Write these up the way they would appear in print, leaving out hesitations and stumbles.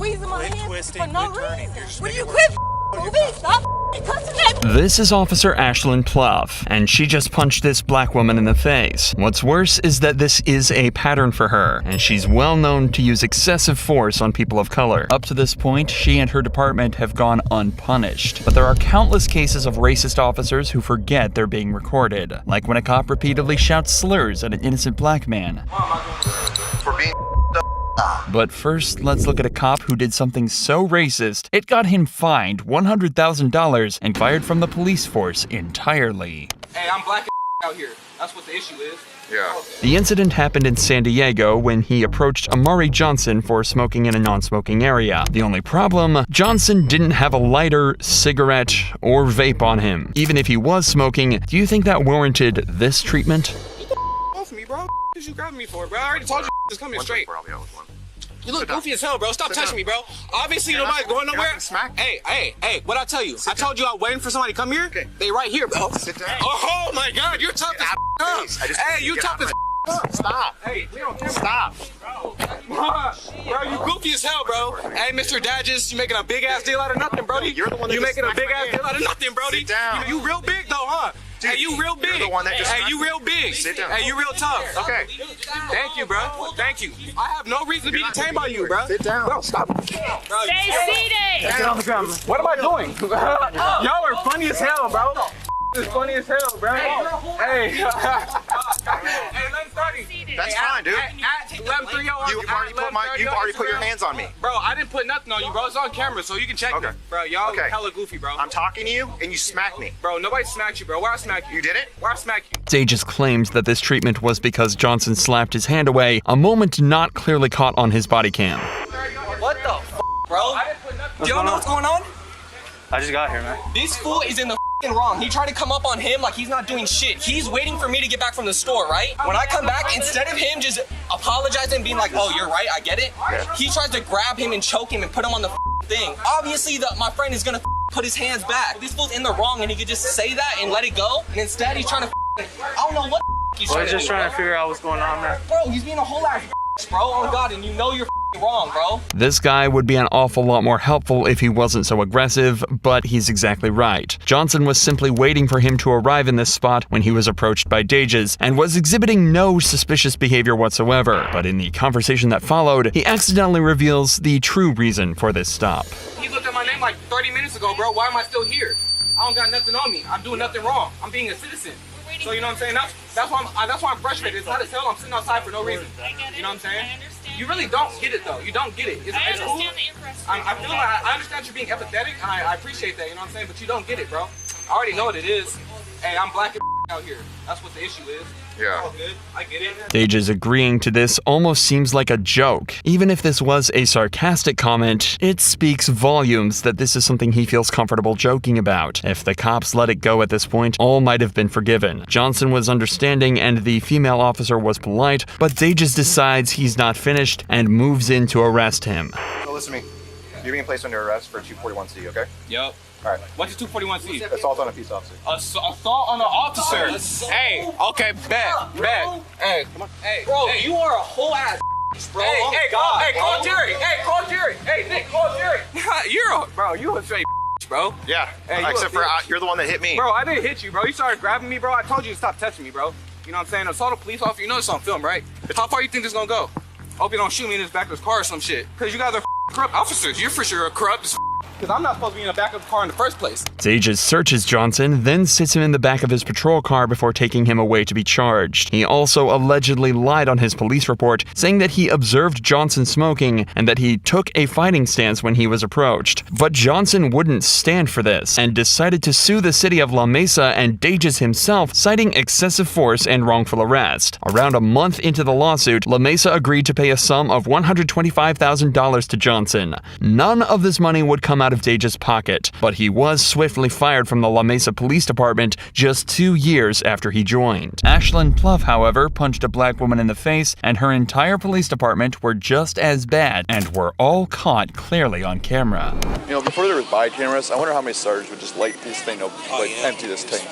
squeezing my hands for no reason. Will you quit moving? Stop touching me. This is Officer Ashlyn Pluff, and she just punched this black woman in the face. What's worse is that this is a pattern for her, and she's well known to use excessive force on people of color. Up to this point, she and her department have gone unpunished, but there are countless cases of racist officers who forget they're being recorded, like when a cop repeatedly shouts slurs at an innocent black man. For being But first, let's look at a cop who did something so racist, it got him fined $100,000 and fired from the police force entirely. Hey, I'm black out here. That's what the issue is. Yeah. The incident happened in San Diego when he approached Amari Johnson for smoking in a non-smoking area. The only problem, Johnson didn't have a lighter, cigarette, or vape on him. Even if he was smoking, do you think that warranted this treatment? Off me, bro. What you grabbing me for, bro? I already told you just come here straight. You look goofy as hell, bro. Stop touching me, bro. Obviously, nobody's going nowhere. Hey, what'd I tell you? I told you I was waiting for somebody to come here. Okay. They right here, bro. Sit down. Oh my God, you're tough as up. Hey, you tough as up. Stop. Hey, we don't care. Stop. Bro, you goofy as hell, bro. Hey, Mr. Dadges, you making a big ass deal out of nothing, Brody. You're the one that you just making a smacked big my ass hand. deal out of nothing, Brody. Sit down. You real big though, huh? Dude, hey, you real big. you're the one that just hey, smacked you real big. Sit down. Hey, you real tough. Okay. Thank you, bro. Thank you. I have no reason to be detained by you, bro. Sit down. Bro, stop. Bro, Stay seated! get on the ground. What am I doing? Y'all are funny as hell, bro. It's funny as hell, bro. Hey. Hey, 11:30. That's fine, dude. At 11:30, You've already put your hands on me. Bro, I didn't put nothing on you, bro. It's on camera, so you can check Okay. me. Bro, y'all Okay. hella goofy, bro. I'm talking to you, and you smacked me. Bro, nobody smacked you, bro. Where I smack you? You did it? Where I smack you? Dages claimed that this treatment was because Johnson slapped his hand away, a moment not clearly caught on his body cam. What the f, bro? Do y'all know what's going on? I just got here, man. This fool is in the f***ing wrong. He tried to come up on him like he's not doing shit. He's waiting for me to get back from the store, right? When I come back, instead of him just apologizing and being like, oh, you're right, I get it, he tries to grab him and choke him and put him on the thing. Obviously, my friend is gonna put his hands back. This fool's in the wrong and he could just say that and let it go. And instead, he's trying to I don't know what he's I trying was to just do. trying to figure out what's going on, man. Bro, he's being a whole ass bro. Oh, God, and you know you're wrong, bro. This guy would be an awful lot more helpful if he wasn't so aggressive, but he's exactly right. Johnson was simply waiting for him to arrive in this spot when he was approached by Dages, and was exhibiting no suspicious behavior whatsoever. But in the conversation that followed, he accidentally reveals the true reason for this stop. He looked at my name like 30 minutes ago, bro. Why am I still here? I don't got nothing on me. I'm doing nothing wrong. I'm being a citizen. So you know what I'm saying? That's why I'm frustrated. It's not a hell. I'm sitting outside for no reason. You know what I'm saying? You really don't get it though. You don't get it. It's cool. I understand you're being empathetic, and I appreciate that. You know what I'm saying? But you don't get it, bro. I already know what it is. Hey, I'm black out here. That's what the issue is. Yeah. All good. I get it. Dages agreeing to this almost seems like a joke. Even if this was a sarcastic comment, it speaks volumes that this is something he feels comfortable joking about. If the cops let it go at this point, all might have been forgiven. Johnson was understanding and the female officer was polite, but Dages decides he's not finished and moves in to arrest him. So listen to me. You're being placed under arrest for 241C, okay? Yep. All right. What's the 241C? Assault on a peace officer. Assault on an officer. Hey, okay, bet. Hey, come on. Hey, Bro, hey. you are a whole ass bro. Hey, Oh, hey, God, call bro. Jerry. Hey, call Jerry. Hey, Nick, call Jerry. You a straight bro. Yeah. Hey, you Except a for bitch. you're the one that hit me. Bro, I didn't hit you, bro. You started grabbing me, bro. I told you to stop touching me, bro. You know what I'm saying? Assault a police officer. You know it's on film, right? How far you think this gonna go? Hope you don't shoot me in this back of this car or some shit. Cause you guys are corrupt officers. You're for sure corrupt as Cause I'm not supposed to be in the back of the car in the first place. Dages searches Johnson, then sits him in the back of his patrol car before taking him away to be charged. He also allegedly lied on his police report, saying that he observed Johnson smoking and that he took a fighting stance when he was approached. But Johnson wouldn't stand for this and decided to sue the city of La Mesa and Dages himself, citing excessive force and wrongful arrest. Around a month into the lawsuit, La Mesa agreed to pay a sum of $125,000 to Johnson. None of this money would come out of Dages' pocket, but he was swiftly fired from the La Mesa Police Department just 2 years after he joined. Ashlyn Pluff, however, punched a black woman in the face, and her entire police department were just as bad and were all caught clearly on camera. You know, before there was body cameras, I wonder how many sergeants would just light this thing up, empty this tank.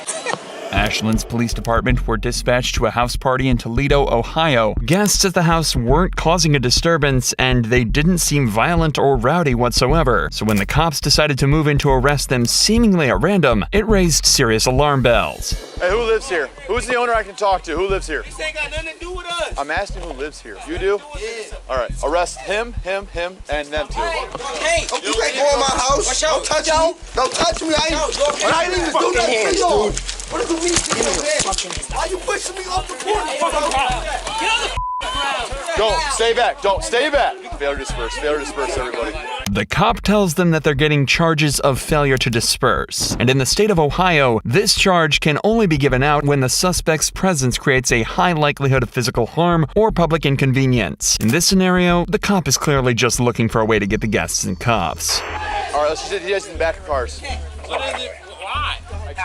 Ashland's police department were dispatched to a house party in Toledo, Ohio. Guests at the house weren't causing a disturbance, and they didn't seem violent or rowdy whatsoever. So when the cops decided to move in to arrest them seemingly at random, it raised serious alarm bells. Hey, who lives here? Who's the owner I can talk to? Who lives here? This ain't got nothing to do with us. I'm asking who lives here. You do? Yeah. All right. Arrest him, and them two. Hey, You can't go in my house. Don't touch me. Don't touch me. I ain't even do nothing to you. What is the reason? Why you pushing me off the porch, bro? Don't. Stay back. Don't. Stay back. Failure to disperse. Failure to disperse, everybody. The cop tells them that they're getting charges of failure to disperse. And in the state of Ohio, this charge can only be given out when the suspect's presence creates a high likelihood of physical harm or public inconvenience. In this scenario, the cop is clearly just looking for a way to get the guests in cuffs. All right. Let's just get you guys in the back of cars. what is it? Why?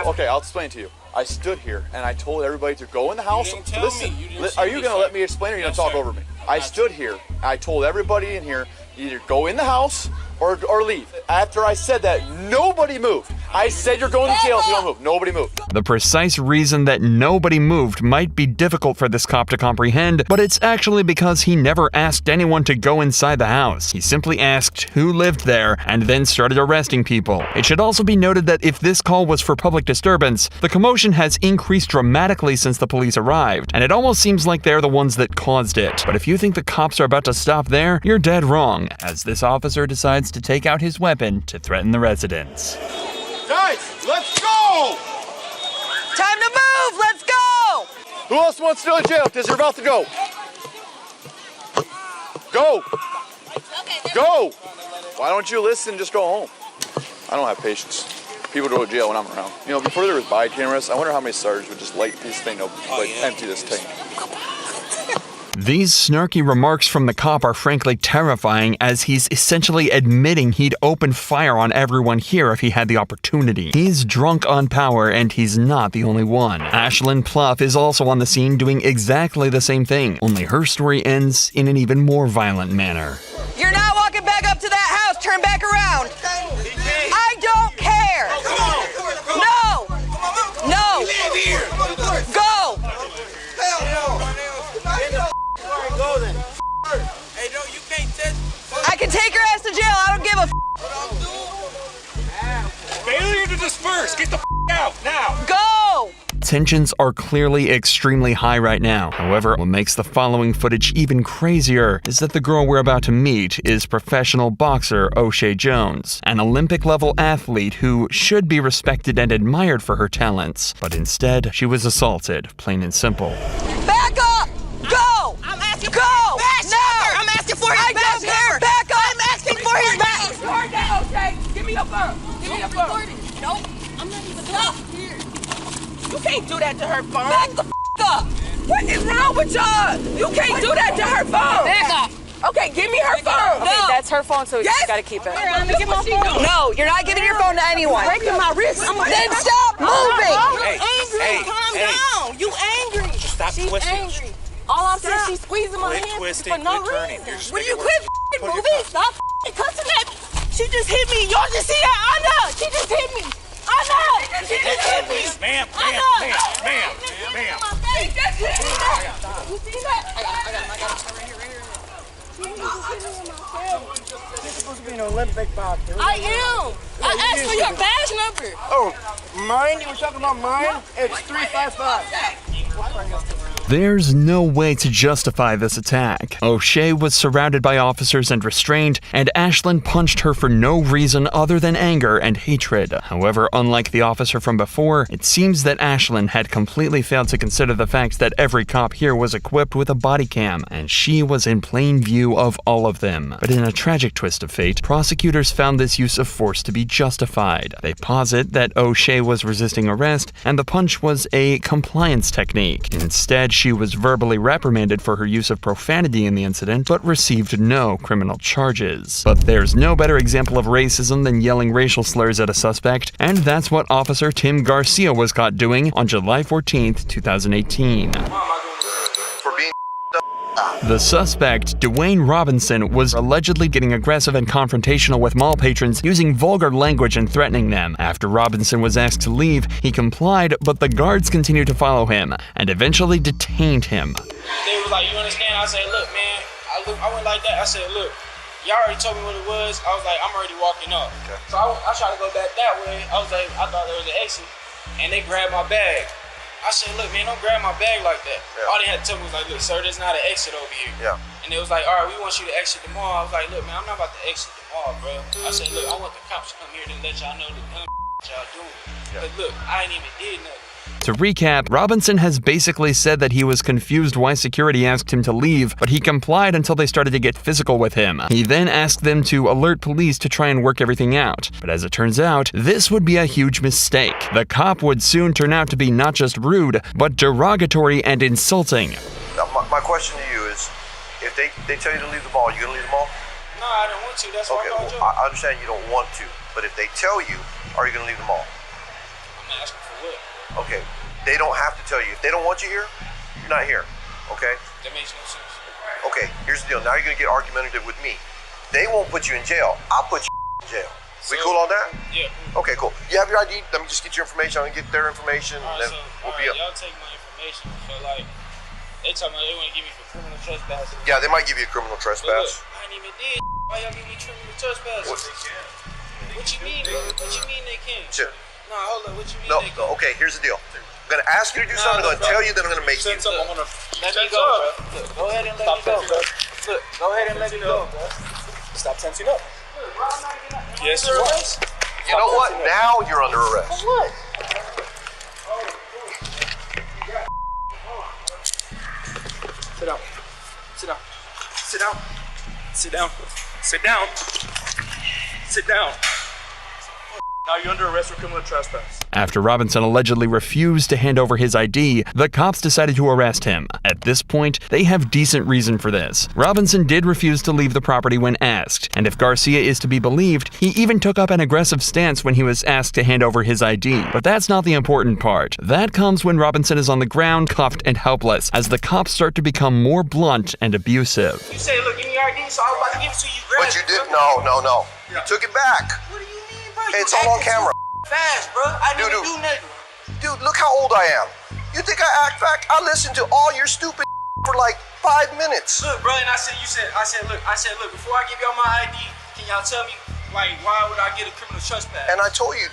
Okay, I'll explain to you. I stood here and I told everybody to go in the house. didn't tell Listen, me. You didn't are see you me, going to sir. let me explain or are you going to Yes, talk sir. over me? I stood here. I told everybody in here either go in the house or leave. After I said that, nobody moved. I said you're going to jail if you don't move. Nobody moved. The precise reason that nobody moved might be difficult for this cop to comprehend, but it's actually because he never asked anyone to go inside the house. He simply asked who lived there and then started arresting people. It should also be noted that if this call was for public disturbance, the commotion has increased dramatically since the police arrived, and it almost seems like they're the ones that caused it. But if you think the cops are about to stop there, you're dead wrong, as this officer decides to take out his weapon to threaten the residents. Guys, let's go! Time to move! Let's go! Who else wants to go to jail? Because you're about to go. Go! Go! Why don't you listen and just go home? I don't have patience. People go to jail when I'm around. You know, before there was body cameras, I wonder how many sergeants would just light this thing up, empty this tank. These snarky remarks from the cop are frankly terrifying, as he's essentially admitting he'd open fire on everyone here if he had the opportunity. He's drunk on power, and he's not the only one. Ashlyn Pluff is also on the scene doing exactly the same thing, only her story ends in an even more violent manner. You're not walking back up to that house. Turn back around. I don't care. No. No. Go. Hey, no, you can't touch. I can take your ass to jail. I don't give a Failure to disperse. Get the out now. Go. Tensions are clearly extremely high right now. However, what makes the following footage even crazier is that the girl we're about to meet is professional boxer O'Shea Jones, an Olympic-level athlete who should be respected and admired for her talents. But instead, she was assaulted, plain and simple. Back up. Go. I'm asking Go. for his No. I'm asking for his I don't care. Back up. I'm asking for his back. Record that, okay? Give me your phone. Give me your phone. Nope. I'm not even here. You can't do that to her phone. Back the up. What is wrong with y'all? You can't do that to her phone. Back up. Okay, give me her phone. Okay, that's her phone, so you Yes. gotta keep it. Here, let me get my phone. No, you're not giving your phone to anyone. Breaking my wrist. Then stop moving. You angry. Calm down. You angry. Stop She's twisting. angry. All I'm saying, she's squeezing my Quit hand twisting, for no quit turning. reason. Will you quit moving? Stop cussing at me. She just hit me. Y'all just see that? I know. She just hit me. I know. She just hit me. Ma'am, I ma'am, know. ma'am, ma'am. She just hit me. You see that? I got it. You're supposed to be an Olympic boxer. I am. I asked for your badge number. Oh, mine? You were talking about mine? It's 355. There's no way to justify this attack. O'Shea was surrounded by officers and restrained, and Ashlyn punched her for no reason other than anger and hatred. However, unlike the officer from before, it seems that Ashlyn had completely failed to consider the fact that every cop here was equipped with a body cam, and she was in plain view of all of them. But in a tragic twist of fate, prosecutors found this use of force to be justified. They posit that O'Shea was resisting arrest, and the punch was a compliance technique. Instead, she was verbally reprimanded for her use of profanity in the incident, but received no criminal charges. But there's no better example of racism than yelling racial slurs at a suspect, and that's what Officer Tim Garcia was caught doing on July 14th, 2018. For being The suspect, Dwayne Robinson, was allegedly getting aggressive and confrontational with mall patrons, using vulgar language and threatening them. After Robinson was asked to leave, he complied, but the guards continued to follow him and eventually detained him. They was like, you understand? I said, look, man, I went like that. I said, look, y'all already told me what it was. I was like, I'm already walking off. Okay. So I tried to go back that way. I was like, I thought there was an exit, and they grabbed my bag. I said, look, man, don't grab my bag like that. Yeah. All they had to tell me was like, look, sir, there's not an exit over here. Yeah. And they was like, all right, we want you to exit the mall. I was like, look, man, I'm not about to exit the mall, bro. I said, look, I want the cops to come here to let y'all know the dumb y'all doing. Yeah. But look, I ain't even did nothing. To recap, Robinson has basically said that he was confused why security asked him to leave, but he complied until they started to get physical with him. He then asked them to alert police to try and work everything out. But as it turns out, this would be a huge mistake. The cop would soon turn out to be not just rude, but derogatory and insulting. Now, my question to you is, if they tell you to leave the mall, you gonna leave the mall? No, I don't want to. That's why I called you. I understand you don't want to, but if they tell you, are you gonna leave the mall? I'm asking for what? Okay, they don't have to tell you. If they don't want you here, you're not here, okay? That makes no sense. Okay, here's the deal. Now you're gonna get argumentative with me. They won't put you in jail. I'll put you in jail. We cool on that? Yeah. Okay, cool. You have your ID? Let me just get your information. I'm gonna get their information, and then we'll be up. Y'all take my information. So, like, they talking about they want to give me for criminal trespass. Yeah, they might give you a criminal trespass. Look, I ain't even did. Why y'all give me criminal trespass? What you mean, bro? What you mean they can't? Sure. No, hold on. What you mean they can't? No, okay, here's the deal. I'm gonna ask you to do something. I'm gonna tell you that I'm gonna make you. Let me go, bro. Look, go ahead and let me go, bro. Look, go ahead and let me go, bro. Stop tensing up. Yes, you are. You know what? Now you're under arrest. For what? Sit down. Sit down. Sit down. Sit down. Sit down. Sit down. Now you're under arrest for criminal trespass. After Robinson allegedly refused to hand over his ID, the cops decided to arrest him. At this point, they have decent reason for this. Robinson did refuse to leave the property when asked, and if Garcia is to be believed, he even took up an aggressive stance when he was asked to hand over his ID. But that's not the important part. That comes when Robinson is on the ground, cuffed and helpless, as the cops start to become more blunt and abusive. You say, look, give me your ID, so I was about to give it to you. But you did? No. You took it back. What do you mean, bro? It's all on camera. Fast, bro. I didn't do nothing. Dude, look how old I am. You think I act back? I listened to all your stupid for like 5 minutes. Look, bro, and I said, look, before I give y'all my ID, can y'all tell me, like, why would I get a criminal trespass? And I told you,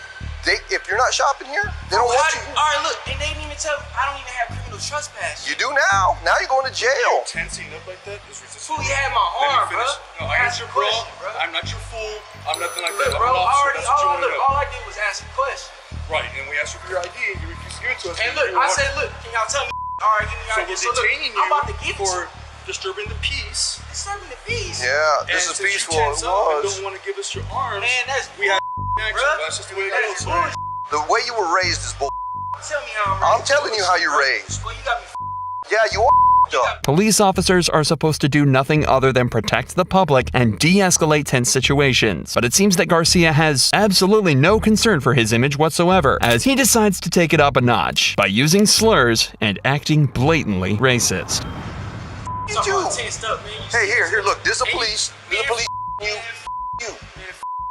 if you're not shopping here, they don't want you. All right, look, and they didn't even tell me, I don't even have criminal trespass. You do now. Now you're going to jail. Tensing up like that is resistance. Who, you had my arm, bro? No, I answered, bro. I'm not your fool. I'm nothing like that. Look, bro, I'm an officer. all I did was ask a question. Right, and we asked you for your ID, and you refused to give it to us. And look, I said, look, can y'all tell me? All right, give me your ID. So we're detaining you I'm about to give it for disturbing the peace. Disturbing the peace? Yeah, this is peaceful. It was. Don't want to give us your arms. Man, that's we have action. That's just the way it goes. The way you were raised is bull. Tell me how I'm raised. I'm telling you how you're raised. Well, you got me Yeah, you are up. Police officers are supposed to do nothing other than protect the public and de-escalate tense situations. But it seems that Garcia has absolutely no concern for his image whatsoever, as he decides to take it up a notch by using slurs and acting blatantly racist. You do. Hey, here, look, this is the police. This is the police. You.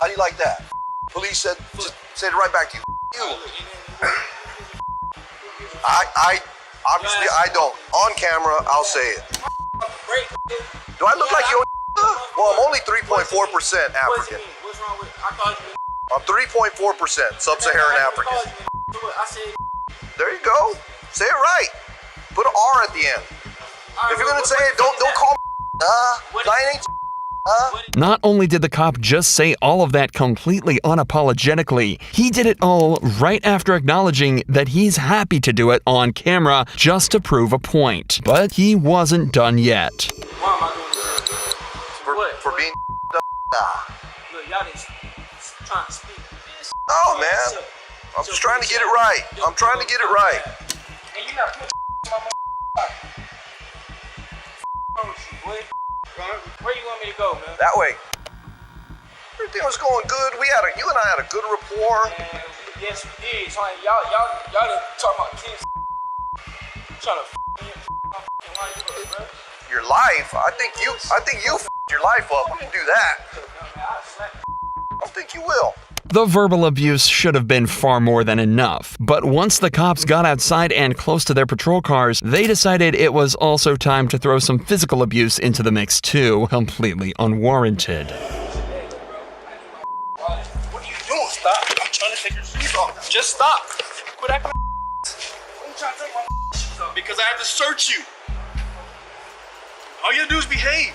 How do you like that? Police said, just said it right back to you. You. I obviously I don't. On camera, I'll say it. Do I look like you? Well, I'm only 3.4% African. What's wrong with I called you? I'm 3.4% Sub-Saharan African. There you go. Say it right. Put an R at the end. If you're gonna say it, don't call me. I ain't. Not only did the cop just say all of that completely unapologetically, he did it all right after acknowledging that he's happy to do it on camera just to prove a point. But he wasn't done yet. Why am I doing this? For being Look, y'all just trying to speak. Oh, man. I'm just trying to get it right. I'm trying to get it right. And you not putting my boy. Where you want me to go, man? That way. Everything was going good. You and I had a good rapport. Man, yes, we did. So, y'all didn't talk about kids. Trying to f*** me and my life, bro. your life. I think you f***ed your life up. You can do that. I don't think you will. The verbal abuse should have been far more than enough, but once the cops got outside and close to their patrol cars, they decided it was also time to throw some physical abuse into the mix too, completely unwarranted. What are you doing? Stop. I'm trying to take your shoes off. Just stop. Quit acting like I'm trying to take my shoes off. Because I have to search you. All you gotta do is behave.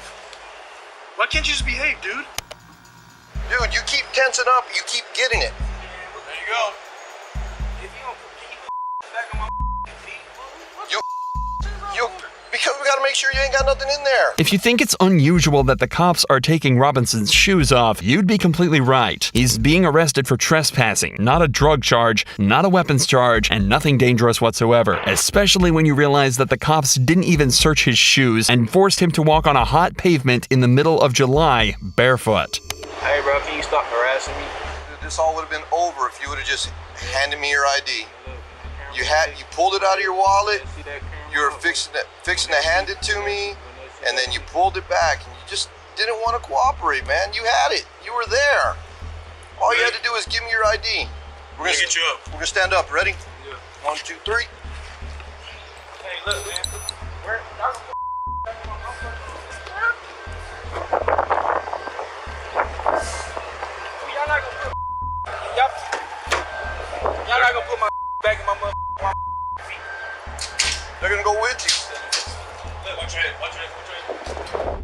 Why can't you just behave, dude? Dude, you keep tensing up, you keep getting it. There you go. If you don't put back on my feet, Because we gotta make sure you ain't got nothing in there. If you think it's unusual that the cops are taking Robinson's shoes off, you'd be completely right. He's being arrested for trespassing, not a drug charge, not a weapons charge, and nothing dangerous whatsoever, especially when you realize that the cops didn't even search his shoes and forced him to walk on a hot pavement in the middle of July, barefoot. hey, bro, can you stop harassing me? Dude, this all would have been over if you would have just handed me your ID. You pulled it out of your wallet, you were fixing to hand it to me, and then you pulled it back, and you just didn't want to cooperate, man. You had it. You were there. All you had to do is give me your ID. We're gonna get you up. We're gonna stand up. Ready? Yeah. 1, 2, 3. Hey, look, man. Y'all not gonna put my back in my mother. They're gonna go with you. Look, watch your head.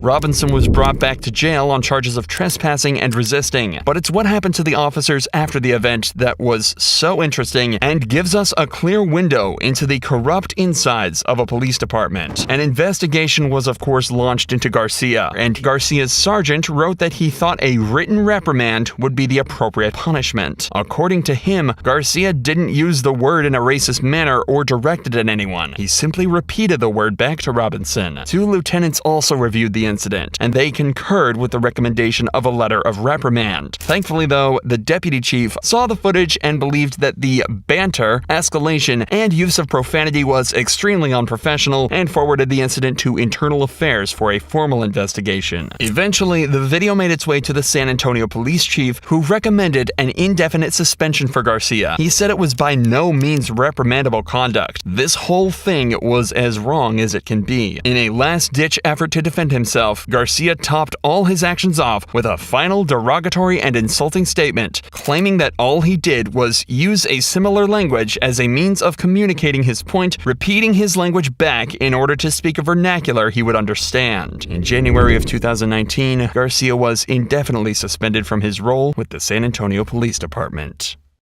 Robinson was brought back to jail on charges of trespassing and resisting, but it's what happened to the officers after the event that was so interesting and gives us a clear window into the corrupt insides of a police department. An investigation was of course launched into Garcia, and Garcia's sergeant wrote that he thought a written reprimand would be the appropriate punishment. According to him, Garcia didn't use the word in a racist manner or direct it at anyone. He simply repeated the word back to Robinson. 2 lieutenants also reviewed the incident, and they concurred with the recommendation of a letter of reprimand. Thankfully, though, the deputy chief saw the footage and believed that the banter, escalation, and use of profanity was extremely unprofessional and forwarded the incident to Internal Affairs for a formal investigation. Eventually, the video made its way to the San Antonio police chief, who recommended an indefinite suspension for Garcia. He said it was by no means reprimandable conduct. This whole thing was as wrong as it can be. In a last-ditch effort to defend himself, Garcia topped all his actions off with a final derogatory and insulting statement, claiming that all he did was use a similar language as a means of communicating his point, repeating his language back in order to speak a vernacular he would understand. In January of 2019, Garcia was indefinitely suspended from his role with the San Antonio Police Department.